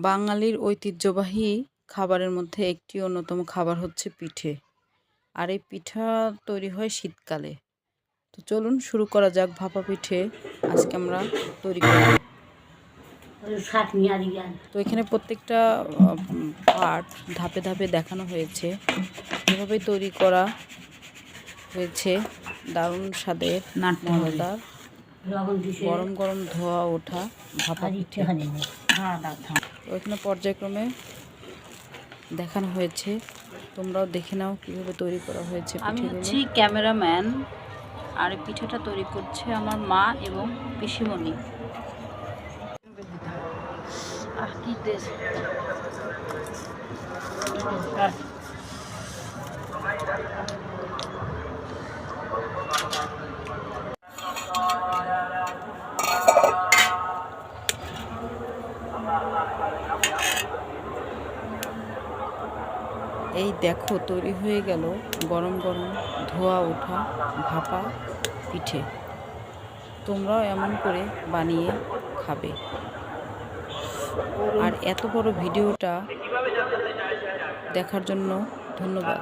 বাঙালির ঐতিহ্যবাহী খাবারের মধ্যে একটি অন্যতম খাবার হচ্ছে পিঠে। আর এই পিঠা তৈরি হয় শীতকালে। তো চলুন শুরু করা যাক ভাপা পিঠে আজকে আমরা তৈরি করব। তো এখানে প্রত্যেকটা পার্ট ধাপে ধাপে দেখানো হয়েছে, এভাবে তৈরি করা হয়েছে। দারুণ স্বাদের মজাদার গরম গরম ধোয়া ওঠা ভাপা পিঠে। তো এখানে পর্যায়ক্রমে দেখানো হয়েছে, তোমরাও দেখে নাও কিভাবে তৈরি করা হয়েছে। আমি হচ্ছি ক্যামেরাম্যান, আর পিঠাটা তৈরি করছে আমার মা এবং পিসিমণি। এই দেখো তৈরি হয়ে গেল গরম গরম ধোয়া ওঠা ভাপা পিঠে। তোমরাও এমন করে বানিয়ে খাবে। আর এত বড় ভিডিওটা দেখার জন্য ধন্যবাদ।